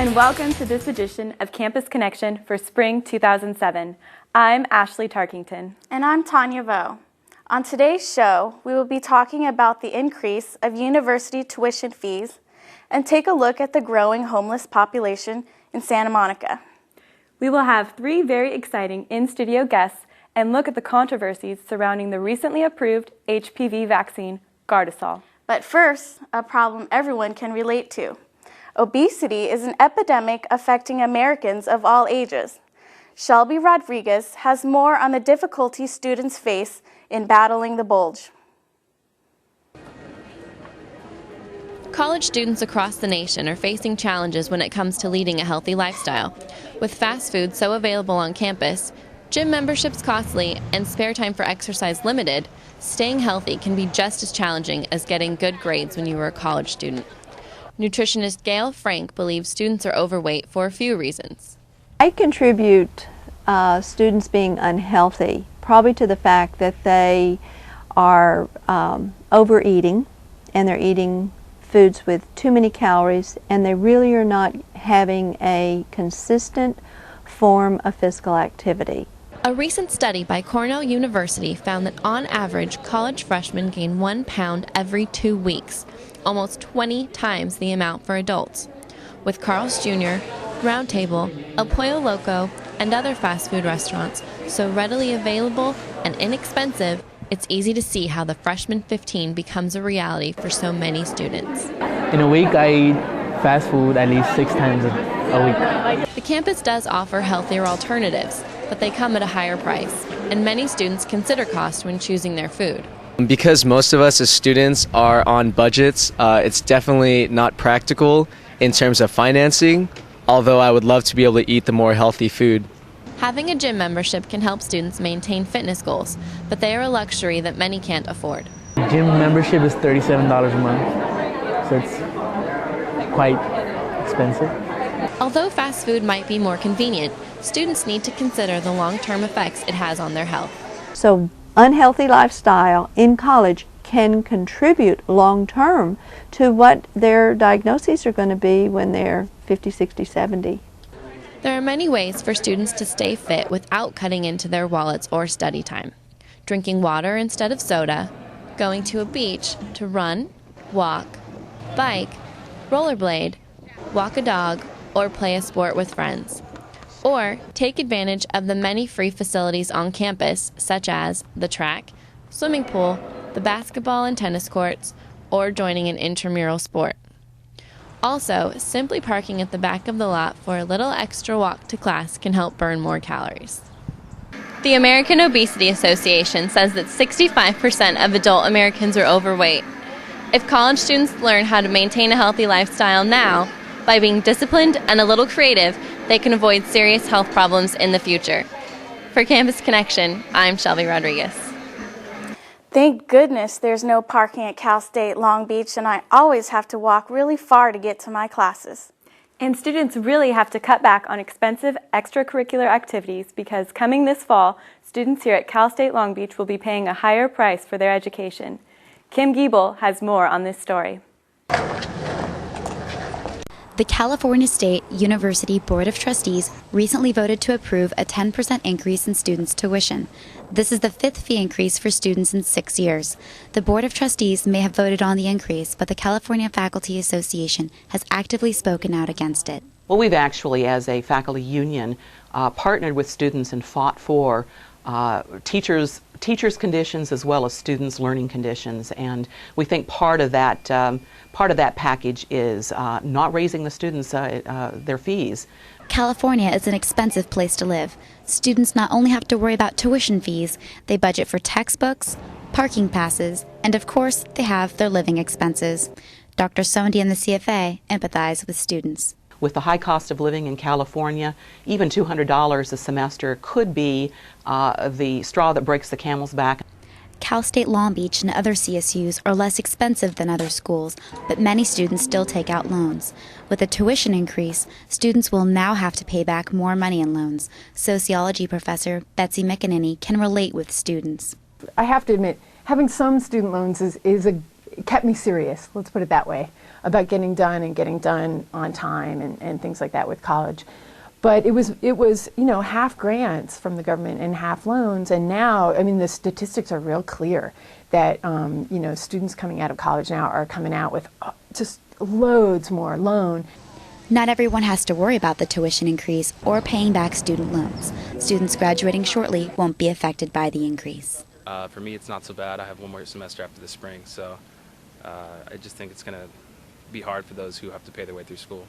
and welcome to this edition of Campus Connection for Spring 2007. I'm Ashley Tarkington. And I'm Tania Vo. On today's show, we will be talking about the increase of university tuition fees and take a look at the growing homeless population in Santa Monica. We will have 3 very exciting in-studio guests and look at the controversies surrounding the recently approved HPV vaccine, Gardasil. But first, a problem everyone can relate to. Obesity is an epidemic affecting Americans of all ages. Shelby Rodriguez has more on the difficulties students face in battling the bulge. College students across the nation are facing challenges when it comes to leading a healthy lifestyle. With fast food so available on campus, gym memberships costly, and spare time for exercise limited, staying healthy can be just as challenging as getting good grades when you were a college student. Nutritionist Gail Frank believes students are overweight for a few reasons. I contribute students being unhealthy probably to the fact that they are overeating, and they're eating foods with too many calories, and they really are not having a consistent form of physical activity. A recent study by Cornell University found that on average, college freshmen gain 1 pound every 2 weeks, almost 20 times the amount for adults. With Carl's Jr., Round Table, El Pollo Loco, and other fast food restaurants so readily available and inexpensive, it's easy to see how the freshman 15 becomes a reality for so many students. In a week, I eat fast food at least 6 times a week. The campus does offer healthier alternatives, but they come at a higher price, and many students consider cost when choosing their food. Because most of us as students are on budgets, it's definitely not practical in terms of financing, although I would love to be able to eat the more healthy food. Having a gym membership can help students maintain fitness goals, but they are a luxury that many can't afford. Gym membership is $37 a month, so it's quite expensive. Although fast food might be more convenient, students need to consider the long-term effects it has on their health. So unhealthy lifestyle in college can contribute long-term to what their diagnoses are going to be when they're 50, 60, 70. There are many ways for students to stay fit without cutting into their wallets or study time. Drinking water instead of soda, going to a beach to run, walk, bike, rollerblade, walk a dog, or play a sport with friends. Or take advantage of the many free facilities on campus, such as the track, swimming pool, the basketball and tennis courts, or joining an intramural sport. Also, simply parking at the back of the lot for a little extra walk to class can help burn more calories. The American Obesity Association says that 65% of adult Americans are overweight. If college students learn how to maintain a healthy lifestyle now, by being disciplined and a little creative, they can avoid serious health problems in the future. For Campus Connection, I'm Shelby Rodriguez. Thank goodness there's no parking at Cal State Long Beach, and I always have to walk really far to get to my classes. And students really have to cut back on expensive extracurricular activities because coming this fall, students here at Cal State Long Beach will be paying a higher price for their education. Kim Giebel has more on this story. The California State University Board of Trustees recently voted to approve a 10% increase in students' tuition. This is the 5th fee increase for students in 6 years. The Board of Trustees may have voted on the increase, but the California Faculty Association has actively spoken out against it. Well, we've actually, as a faculty union, partnered with students and fought for teachers' conditions as well as students' learning conditions, and we think part of that package is not raising the students their fees. California is an expensive place to live. Students not only have to worry about tuition fees, they budget for textbooks, parking passes, and of course they have their living expenses. Dr. Sondi and the CFA empathize with students. With the high cost of living in California, even $200 a semester could be the straw that breaks the camel's back. Cal State Long Beach and other CSUs are less expensive than other schools, but many students still take out loans. With a tuition increase, students will now have to pay back more money in loans. Sociology professor Betsy McKenna can relate with students. I have to admit, having some student loans kept me serious, let's put it that way. about getting done on time and things like that with college. But it was half grants from the government and half loans, and now, I mean, the statistics are real clear that students coming out of college now are coming out with just loads more loan. Not everyone has to worry about the tuition increase or paying back student loans. Students graduating shortly won't be affected by the increase. For me, it's not so bad. I have one more semester after the spring, so I just think it's going to be hard for those who have to pay their way through school.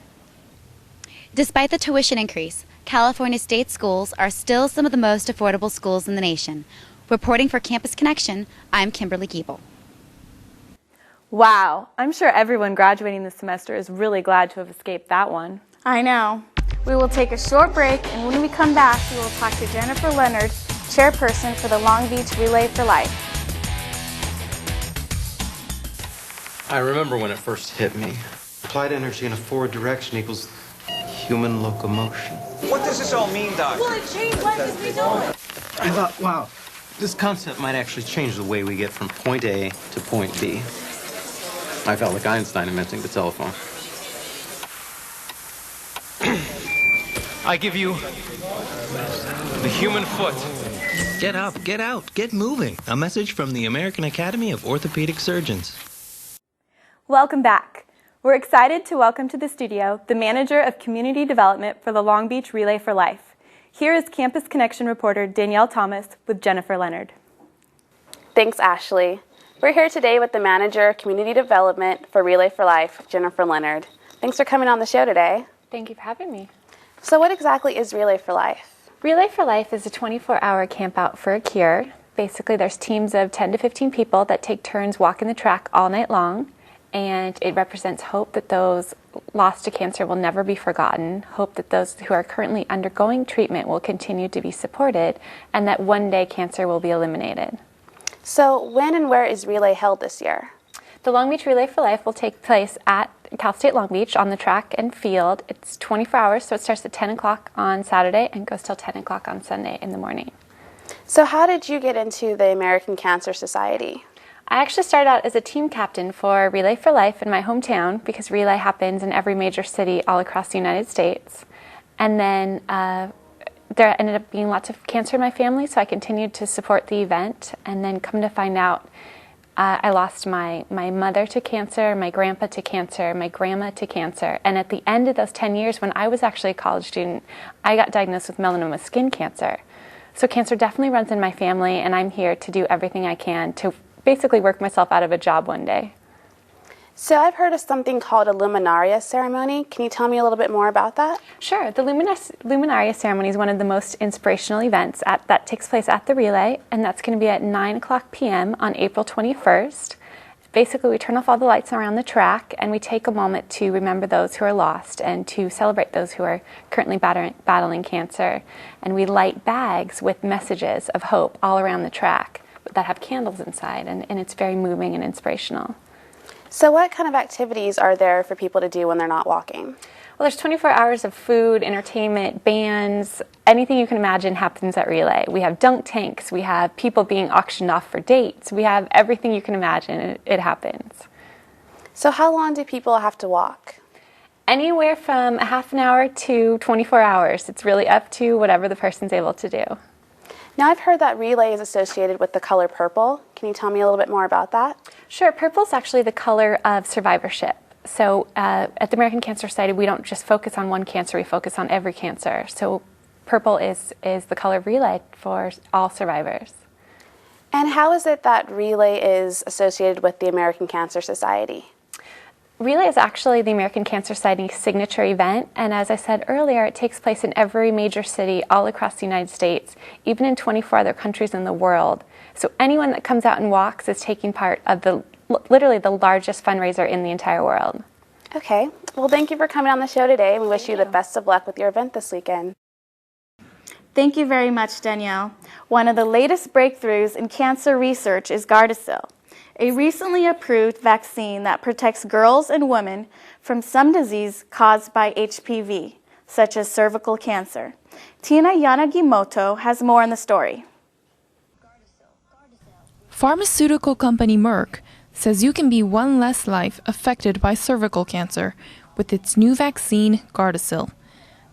Despite the tuition increase, California state schools are still some of the most affordable schools in the nation. Reporting for Campus Connection, I'm Kimberly Giebel. Wow, I'm sure everyone graduating this semester is really glad to have escaped that one. I know. We will take a short break, and when we come back, we will talk to Jennifer Leonard, chairperson for the Long Beach Relay for Life. I remember when it first hit me. Applied energy in a forward direction equals human locomotion. What does this all mean, Doc? Well, it changed life as we know it. I thought, wow, this concept might actually change the way we get from point A to point B. I felt like Einstein inventing the telephone. I give you the human foot. Get up, get out, get moving. A message from the American Academy of Orthopedic Surgeons. Welcome back. We're excited to welcome to the studio the Manager of Community Development for the Long Beach Relay for Life. Here is Campus Connection reporter Danielle Thomas with Jennifer Leonard. Thanks, Ashley. We're here today with the Manager of Community Development for Relay for Life, Jennifer Leonard. Thanks for coming on the show today. Thank you for having me. So what exactly is Relay for Life? Relay for Life is a 24-hour camp out for a cure. Basically, there's teams of 10 to 15 people that take turns walking the track all night long. And it represents hope that those lost to cancer will never be forgotten, hope that those who are currently undergoing treatment will continue to be supported, and that one day cancer will be eliminated. So when and where is Relay held this year? The Long Beach Relay for Life will take place at Cal State Long Beach on the track and field. It's 24 hours, so it starts at 10 o'clock on Saturday and goes till 10 o'clock on Sunday in the morning. So how did you get into the American Cancer Society? I actually started out as a team captain for Relay for Life in my hometown because Relay happens in every major city all across the United States. And then there ended up being lots of cancer in my family, so I continued to support the event. And then come to find out, I lost my mother to cancer, my grandpa to cancer, my grandma to cancer. And at the end of those 10 years, when I was actually a college student, I got diagnosed with melanoma skin cancer. So cancer definitely runs in my family, and I'm here to do everything I can to basically work myself out of a job one day. So I've heard of something called a luminaria ceremony. Can you tell me a little bit more about that? Sure. The luminaria ceremony is one of the most inspirational events that takes place at the Relay, and that's going to be at 9 o'clock p.m. on April 21st. Basically, we turn off all the lights around the track, and we take a moment to remember those who are lost and to celebrate those who are currently battling cancer. And we light bags with messages of hope all around the track that have candles inside, and it's very moving and inspirational. So what kind of activities are there for people to do when they're not walking? Well, there's 24 hours of food, entertainment, bands, anything you can imagine happens at Relay. We have dunk tanks, we have people being auctioned off for dates, we have everything you can imagine, it happens. So how long do people have to walk? Anywhere from a half an hour to 24 hours. It's really up to whatever the person's able to do. Now I've heard that Relay is associated with the color purple. Can you tell me a little bit more about that? Sure. Purple is actually the color of survivorship. So at the American Cancer Society, we don't just focus on one cancer, we focus on every cancer. So purple is the color of Relay for all survivors. And how is it that Relay is associated with the American Cancer Society? Relay is actually the American Cancer Society's signature event, and as I said earlier, it takes place in every major city all across the United States, even in 24 other countries in the world. So anyone that comes out and walks is taking part of literally the largest fundraiser in the entire world. Okay. Well, thank you for coming on the show today. We wish you the best of luck with your event this weekend. Thank you very much, Danielle. One of the latest breakthroughs in cancer research is Gardasil, a recently approved vaccine that protects girls and women from some disease caused by HPV, such as cervical cancer. Tina Yanaginmoto has more on the story. Pharmaceutical company Merck says you can be one less life affected by cervical cancer with its new vaccine, Gardasil.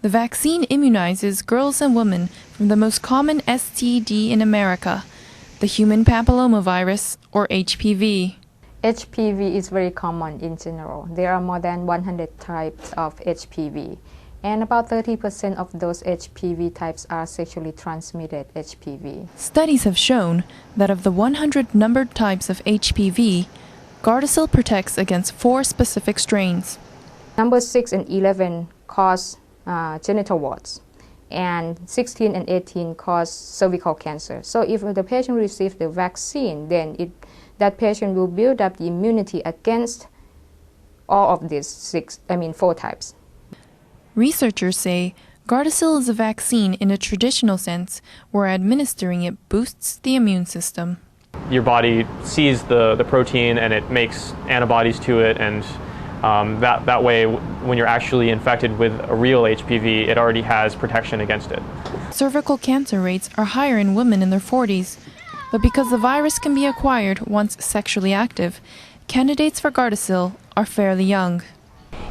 The vaccine immunizes girls and women from the most common STD in America, the human papillomavirus, or HPV. HPV is very common in general. There are more than 100 types of HPV, and about 30% of those HPV types are sexually transmitted HPV. Studies have shown that of the 100 numbered types of HPV, Gardasil protects against 4 specific strains. Number 6 and 11 cause genital warts, and 16 and 18 cause cervical cancer. So if the patient receives the vaccine, then that patient will build up the immunity against all of these 4 types. Researchers say Gardasil is a vaccine in a traditional sense, where administering it boosts the immune system. Your body sees the protein and it makes antibodies to it, and that way, when you're actually infected with a real HPV, it already has protection against it. Cervical cancer rates are higher in women in their 40s, but because the virus can be acquired once sexually active, candidates for Gardasil are fairly young.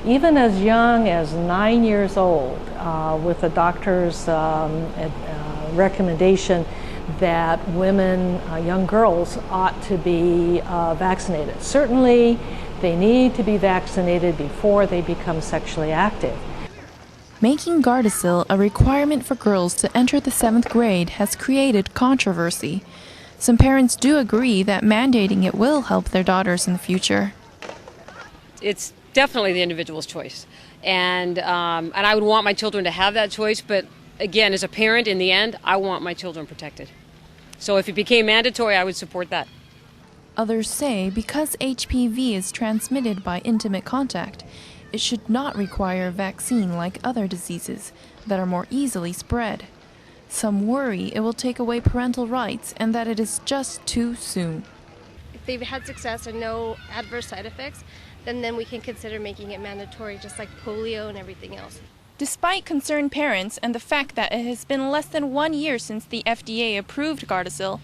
Even as young as 9 years old, with a doctor's recommendation that women, young girls, ought to be vaccinated. Certainly, they need to be vaccinated before they become sexually active. Making Gardasil a requirement for girls to enter the 7th grade has created controversy. Some parents do agree that mandating it will help their daughters in the future. It's definitely the individual's choice, and I would want my children to have that choice, but again, as a parent, in the end, I want my children protected. So if it became mandatory, I would support that. Others say because HPV is transmitted by intimate contact, it should not require a vaccine like other diseases that are more easily spread. Some worry it will take away parental rights and that it is just too soon. If they've had success and no adverse side effects, then we can consider making it mandatory, just like polio and everything else. Despite concerned parents and the fact that it has been less than 1 year since the FDA approved Gardasil,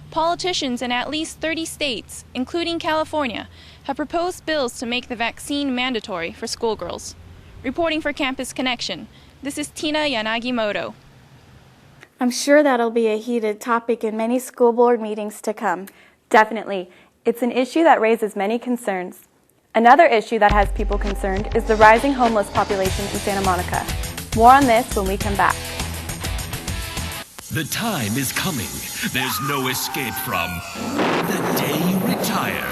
politicians in at least 30 states, including California, have proposed bills to make the vaccine mandatory for schoolgirls. Reporting for Campus Connection, this is Yanaginmoto. I'm sure that'll be a heated topic in many school board meetings to come. Definitely. It's an issue that raises many concerns. Another issue that has people concerned is the rising homeless population in Santa Monica. More on this when we come back. The time is coming. There's no escape from the day you retire.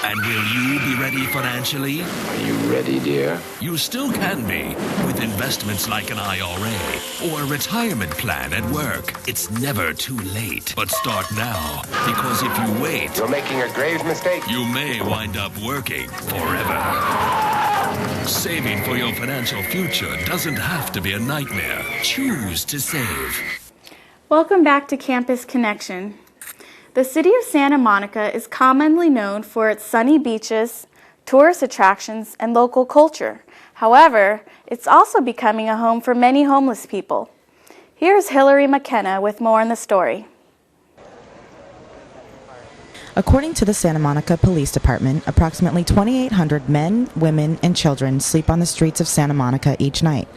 And will you be ready financially? Are you ready, dear? You still can be, with investments like an IRA or a retirement plan at work. It's never too late. But start now, because if you wait, you're making a grave mistake. You may wind up working forever. Saving for your financial future doesn't have to be a nightmare. Choose to save. Welcome back to Campus Connection. The city of Santa Monica is commonly known for its sunny beaches, tourist attractions, and local culture. However, it's also becoming a home for many homeless people. Here's Hilary McKenna with more on the story. According to the Santa Monica Police Department, approximately 2,800 men, women, and children sleep on the streets of Santa Monica each night.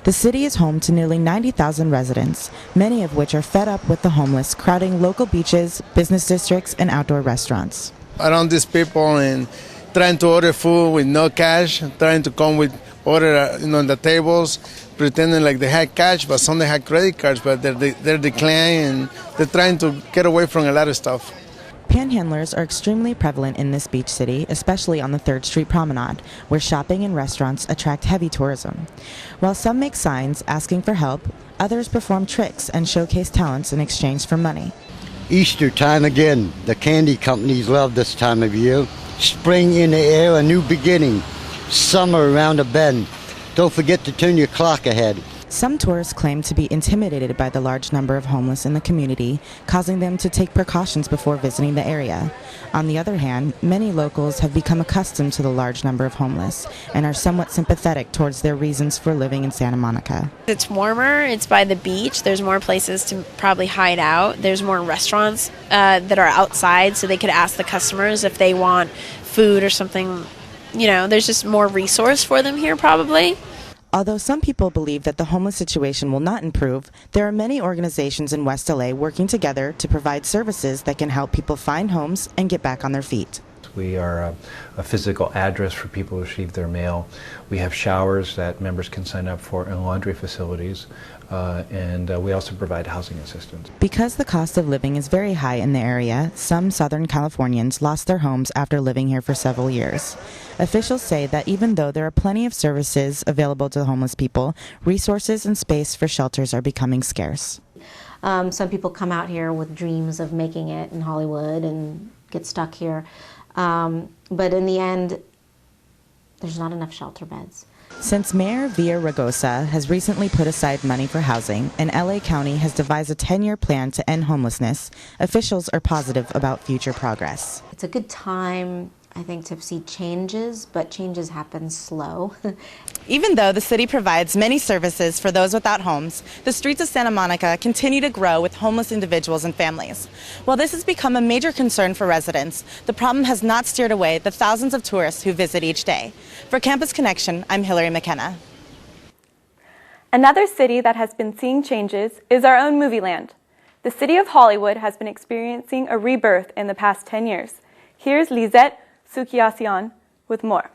The city is home to nearly 90,000 residents, many of which are fed up with the homeless crowding local beaches, business districts, and outdoor restaurants. Around these people and trying to order food with no cash, trying to come with order on the tables, pretending like they had cash, but some they had credit cards, but they're declining and they're trying to get away from a lot of stuff. Panhandlers are extremely prevalent in this beach city, especially on the 3rd Street Promenade, where shopping and restaurants attract heavy tourism. While some make signs asking for help, others perform tricks and showcase talents in exchange for money. Easter time again. The candy companies love this time of year. Spring in the air, a new beginning. Summer around the bend. Don't forget to turn your clock ahead. Some tourists claim to be intimidated by the large number of homeless in the community, causing them to take precautions before visiting the area. On the other hand, many locals have become accustomed to the large number of homeless and are somewhat sympathetic towards their reasons for living in Santa Monica. It's warmer, it's by the beach, there's more places to probably hide out, there's more restaurants that are outside so they could ask the customers if they want food or something. You know, there's just more resource for them here probably. Although some people believe that the homeless situation will not improve, there are many organizations in West LA working together to provide services that can help people find homes and get back on their feet. We are a physical address for people to receive their mail. We have showers that members can sign up for and laundry facilities. And we also provide housing assistance. Because the cost of living is very high in the area, some Southern Californians lost their homes after living here for several years. Officials say that even though there are plenty of services available to homeless people, resources and space for shelters are becoming scarce. Some people come out here with dreams of making it in Hollywood and get stuck here. But in the end, there's not enough shelter beds. Since Mayor Villaraigosa has recently put aside money for housing and LA County has devised a 10-year plan to end homelessness, officials are positive about future progress. It's a good time, I think, to see changes, but changes happen slow. Even though the city provides many services for those without homes, the streets of Santa Monica continue to grow with homeless individuals and families. While this has become a major concern for residents, the problem has not steered away the thousands of tourists who visit each day. For Campus Connection, I'm Hilary McKenna. Another city that has been seeing changes is our own movie land. The city of Hollywood has been experiencing a rebirth in the past 10 years. Here's Lissed Soukiassian with more.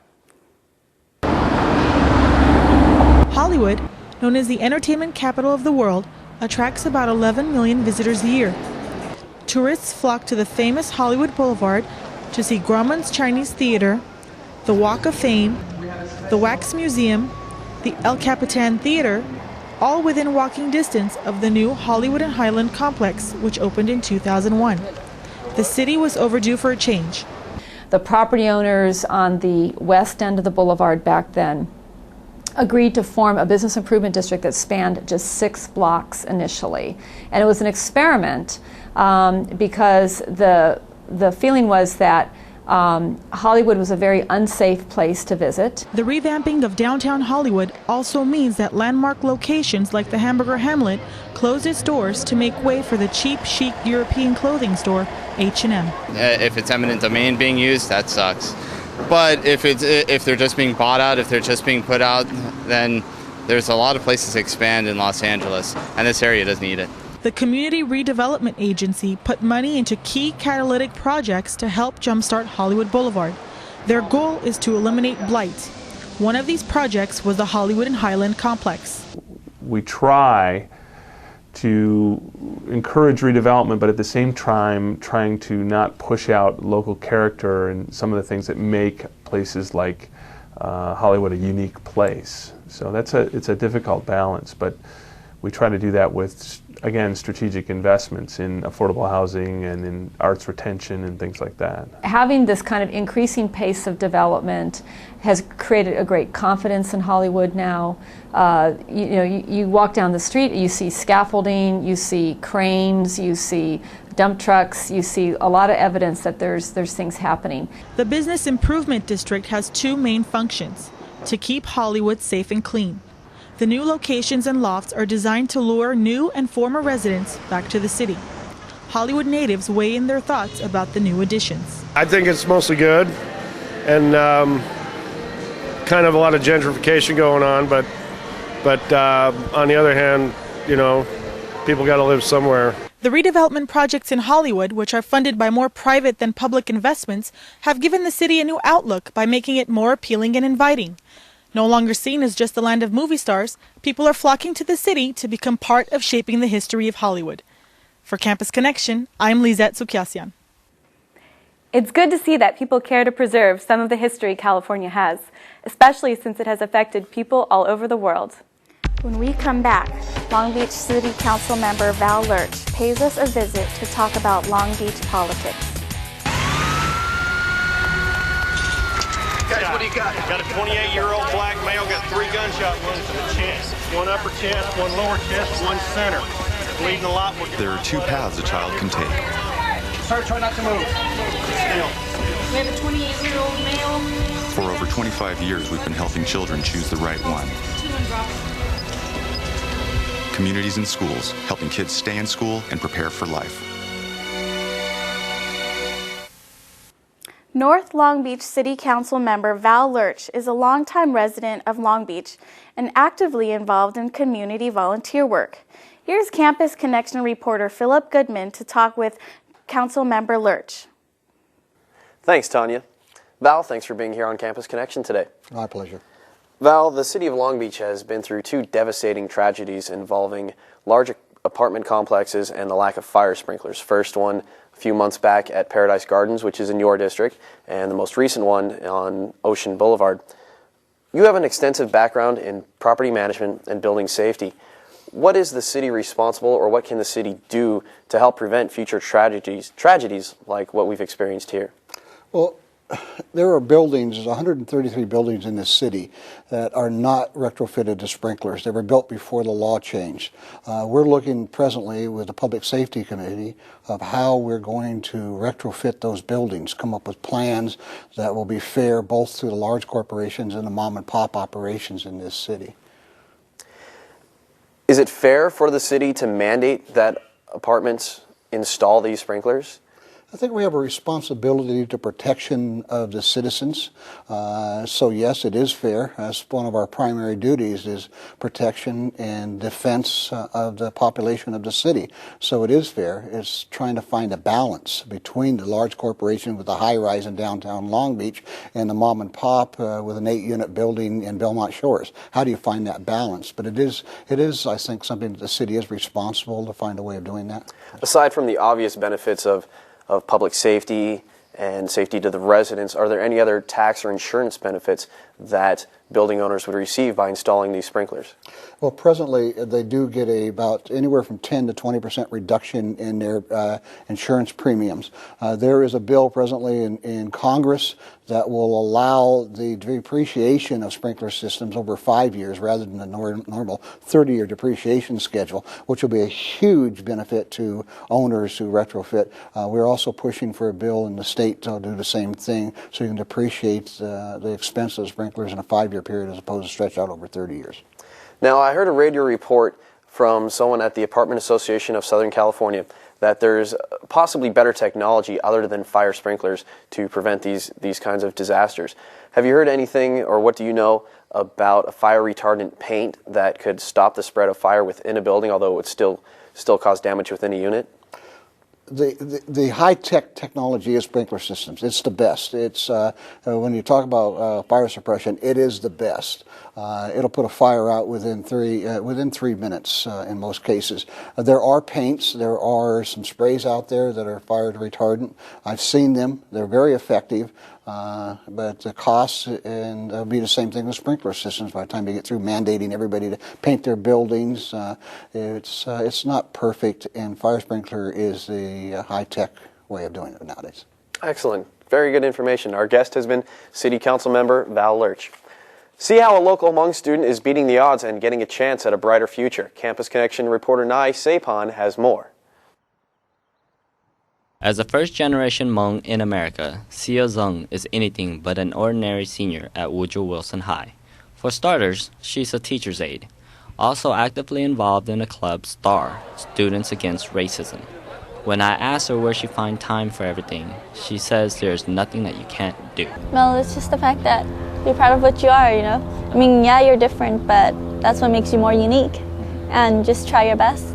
Hollywood, known as the entertainment capital of the world, attracts about 11 million visitors a year. Tourists flock to the famous Hollywood Boulevard to see Grauman's Chinese Theater, the Walk of Fame, the Wax Museum, the El Capitan Theater, all within walking distance of the new Hollywood and Highland complex, which opened in 2001. The city was overdue for a change. The property owners on the west end of the boulevard back then agreed to form a business improvement district that spanned just 6 blocks initially. And it was an experiment because the feeling was that Hollywood was a very unsafe place to visit. The revamping of downtown Hollywood also means that landmark locations like the Hamburger Hamlet closed its doors to make way for the cheap, chic European clothing store H&M. If it's eminent domain being used, that sucks. But if they're just being bought out, if they're just being put out, then there's a lot of places to expand in Los Angeles, and this area doesn't need it. The Community Redevelopment Agency put money into key catalytic projects to help jumpstart Hollywood Boulevard. Their goal is to eliminate blight. One of these projects was the Hollywood and Highland complex. We try to encourage redevelopment, but at the same time trying to not push out local character and some of the things that make places like Hollywood a unique place. So it's a difficult balance, but we try to do that with, again, strategic investments in affordable housing and in arts retention and things like that. Having this kind of increasing pace of development has created a great confidence in Hollywood now. You walk down the street, you see scaffolding, you see cranes, you see dump trucks, you see a lot of evidence that there's things happening. The Business Improvement District has 2 main functions: to keep Hollywood safe and clean. The new locations and lofts are designed to lure new and former residents back to the city. Hollywood natives weigh in their thoughts about the new additions. I think it's mostly good, and kind of a lot of gentrification going on, but on the other hand, people got to live somewhere. The redevelopment projects in Hollywood, which are funded by more private than public investments, have given the city a new outlook by making it more appealing and inviting. No longer seen as just the land of movie stars, people are flocking to the city to become part of shaping the history of Hollywood. For Campus Connection, I'm Lissed Soukiassian. It's good to see that people care to preserve some of the history California has, especially since it has affected people all over the world. When we come back, Long Beach City Council member Val Lurch pays us a visit to talk about Long Beach politics. Guys, what do you you got? Got a 28-year-old black male, got 3 gunshot wounds to the chest. 1 upper chest, 1 lower chest, 1 center. Bleeding a lot. There are 2 paths a child can take. Sir, try not to move. Still. We have a 28-year-old male. For over 25 years, we've been helping children choose the right one. Communities and schools, helping kids stay in school and prepare for life. North Long Beach City Council member Val Lurch is a longtime resident of Long Beach and actively involved in community volunteer work. Here's Campus Connection reporter Philip Goodman to talk with Council member Lurch. Thanks, Tania. Val, thanks for being here on Campus Connection today. My pleasure. Val, the city of Long Beach has been through 2 devastating tragedies involving large apartment complexes and the lack of fire sprinklers. First one a few months back at Paradise Gardens, which is in your district, and the most recent one on Ocean Boulevard. You have an extensive background in property management and building safety. What is the city responsible, or what can the city do to help prevent future tragedies like what we've experienced here? Well, there are buildings, there's 133 buildings in this city that are not retrofitted to sprinklers. They were built before the law changed. We're looking presently with the Public Safety Committee of how we're going to retrofit those buildings, come up with plans that will be fair both to the large corporations and the mom and pop operations in this city. Is it fair for the city to mandate that apartments install these sprinklers? I think we have a responsibility to protection of the citizens. So yes, it is fair. That's one of our primary duties, is protection and defense of the population of the city. So it is fair. It's trying to find a balance between the large corporation with the high-rise in downtown Long Beach and the mom and pop with an 8-unit building in Belmont Shores. How do you find that balance? But it is, I think, something that the city is responsible to find a way of doing that. Aside from the obvious benefits of public safety and safety to the residents, are there any other tax or insurance benefits that building owners would receive by installing these sprinklers? Well, presently they do get about anywhere from 10 to 20% reduction in their insurance premiums. There is a bill presently in Congress that will allow the depreciation of sprinkler systems over 5 years rather than the normal 30-year depreciation schedule, which will be a huge benefit to owners who retrofit. We're also pushing for a bill in the state to do the same thing, so you can depreciate the expense of sprinklers in a 5-year period as opposed to stretch out over 30 years. Now, I heard a radio report from someone at the Apartment Association of Southern California that there's possibly better technology other than fire sprinklers to prevent these kinds of disasters. Have you heard anything, or what do you know about a fire retardant paint that could stop the spread of fire within a building, although it would still cause damage within a unit? The high-tech technology is sprinkler systems. It's the best. It's when you talk about fire suppression, it is the best. It'll put a fire out within 3 minutes in most cases. There are paints. There are some sprays out there that are fire retardant. I've seen them. They're very effective. But the costs, and it'll be the same thing with sprinkler systems by the time you get through mandating everybody to paint their buildings. It's not perfect, and fire sprinkler is the high-tech way of doing it nowadays. Excellent. Very good information. Our guest has been City Council member Val Lurch. See how a local Hmong student is beating the odds and getting a chance at a brighter future. Campus Connection reporter Saephan has more. As a first-generation Hmong in America, Sia Zung is anything but an ordinary senior at Woodrow Wilson High. For starters, she's a teacher's aide, also actively involved in the club STAR, Students Against Racism. When I ask her where she finds time for everything, she says there's nothing that you can't do. Well, it's just the fact that you're proud of what you are, you know? I mean, yeah, you're different, but that's what makes you more unique. And just try your best.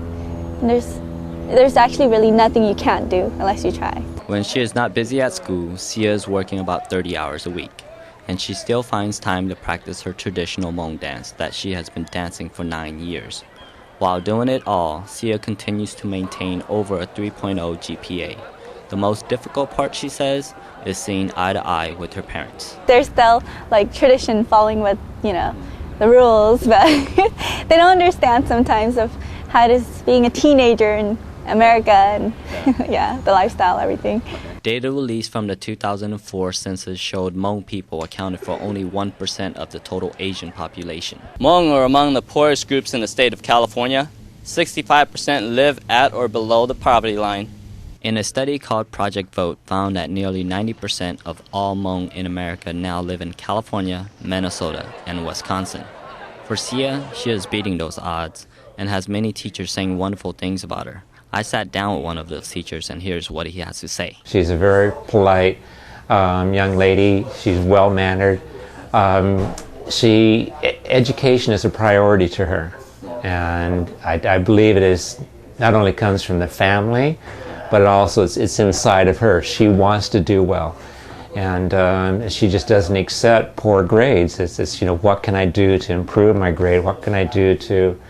And there's actually really nothing you can't do unless you try. When she is not busy at school, Sia is working about 30 hours a week, and she still finds time to practice her traditional Hmong dance that she has been dancing for 9 years. While doing it all, Sia continues to maintain over a 3.0 GPA. The most difficult part, she says, is seeing eye to eye with her parents. There's still like tradition following with, you know, the rules, but they don't understand sometimes of how it is being a teenager in America and yeah, the lifestyle, everything. Data released from the 2004 census showed Hmong people accounted for only 1% of the total Asian population. Hmong are among the poorest groups in the state of California. 65% live at or below the poverty line. In a study called Project Vote found that nearly 90% of all Hmong in America now live in California, Minnesota, and Wisconsin. For Sia, she is beating those odds and has many teachers saying wonderful things about her. I sat down with one of those teachers, and here's what he has to say. She's a very polite young lady. She's well-mannered. Education is a priority to her, and I believe it is not only comes from the family, but it also it's inside of her. She wants to do well, and she just doesn't accept poor grades. It's what can I do to improve my grade? What can I do to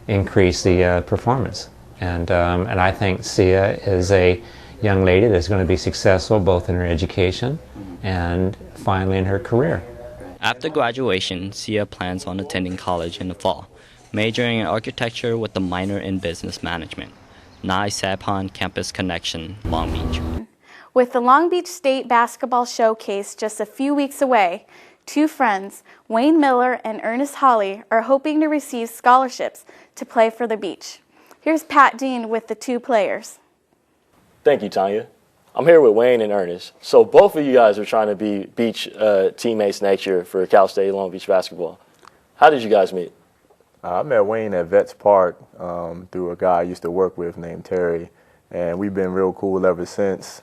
increase the performance? And I think Sia is a young lady that's going to be successful both in her education and finally in her career. After graduation, Sia plans on attending college in the fall, majoring in architecture with a minor in business management. Saephan Campus Connection, Long Beach. With the Long Beach State Basketball Showcase just a few weeks away, two friends, Wayne Miller and Ernest Hawley, are hoping to receive scholarships to play for the Beach. Here's Pat Dean with the two players. Thank you, Tania. I'm here with Wayne and Ernest. So both of you guys are trying to be Beach teammates next year for Cal State Long Beach basketball. How did you guys meet? I met Wayne at Vets Park through a guy I used to work with named Terry, and we've been real cool ever since.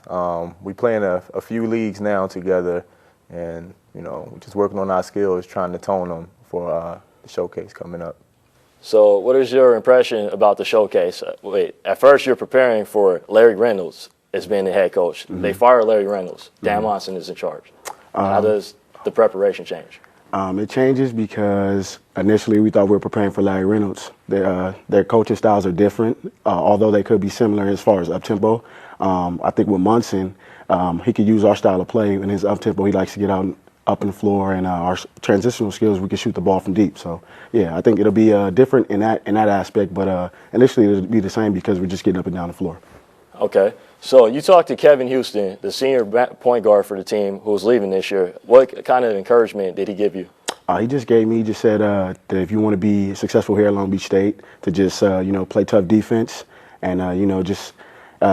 We play in a few leagues now together, and we're just working on our skills, trying to tone them for the showcase coming up. So what is your impression about the showcase? At first you're preparing for Larry Reynolds as being the head coach. Mm-hmm. They fire Larry Reynolds. Dan Monson is in charge. How does the preparation change? It changes because initially we thought we were preparing for Larry Reynolds. Their coaching styles are different, although they could be similar as far as up-tempo. I think with Monson, he could use our style of play. In his up-tempo, he likes to get out up in the floor, and our transitional skills, we can shoot the ball from deep. So, yeah, I think it'll be different in that aspect, but initially it'll be the same because we're just getting up and down the floor. Okay. So you talked to Kevin Houston, the senior point guard for the team who's leaving this year. What kind of encouragement did he give you? He just said that if you want to be successful here at Long Beach State, to just, play tough defense and, just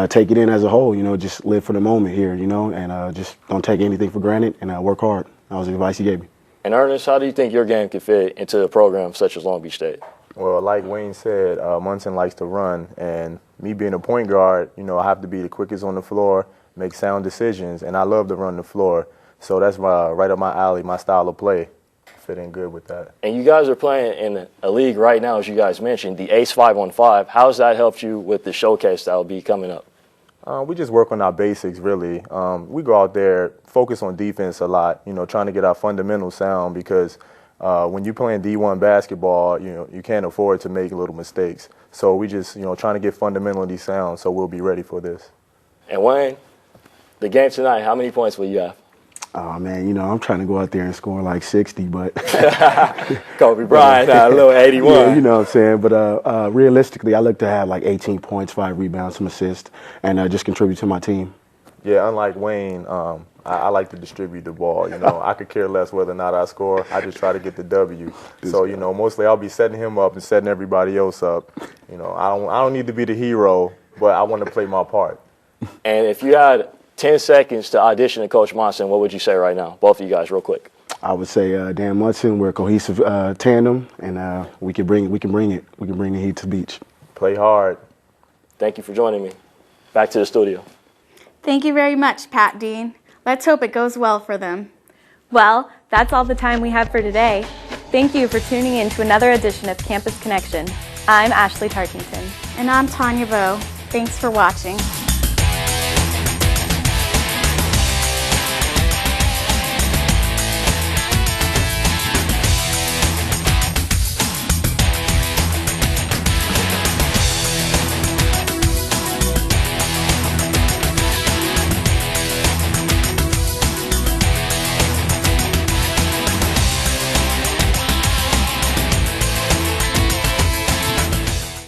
take it in as a whole, just live for the moment here, and just don't take anything for granted and work hard. That was the advice he gave me. And Ernest, how do you think your game can fit into a program such as Long Beach State? Well, like Wayne said, Monson likes to run, and me being a point guard, I have to be the quickest on the floor, make sound decisions, and I love to run the floor. So that's right up my alley, my style of play. Fit in good with that. And you guys are playing in a league right now, as you guys mentioned, the Ace 5-on-5. How has that helped you with the showcase that will be coming up? We just work on our basics, really. We go out there, focus on defense a lot, trying to get our fundamentals sound because when you're playing D1 basketball, you can't afford to make little mistakes. So we just, trying to get fundamentally sound so we'll be ready for this. And Wayne, the game tonight, how many points will you have? Oh, man, I'm trying to go out there and score like 60, but... Kobe Bryant, a little 81. Yeah, you know what I'm saying. But realistically, I look to have like 18 points, 5 rebounds, some assists, and just contribute to my team. Yeah, unlike Wayne, I like to distribute the ball. I could care less whether or not I score. I just try to get the W. So, mostly I'll be setting him up and setting everybody else up. I don't need to be the hero, but I want to play my part. And if you had 10 seconds to audition to Coach Monson, what would you say right now? Both of you guys, real quick. I would say Dan Monson, we're a cohesive tandem, and we can bring it. We can bring the heat to the beach. Play hard. Thank you for joining me. Back to the studio. Thank you very much, Pat Dean. Let's hope it goes well for them. Well, that's all the time we have for today. Thank you for tuning in to another edition of Campus Connection. I'm Ashley Tarkington. And I'm Tania Vo. Thanks for watching.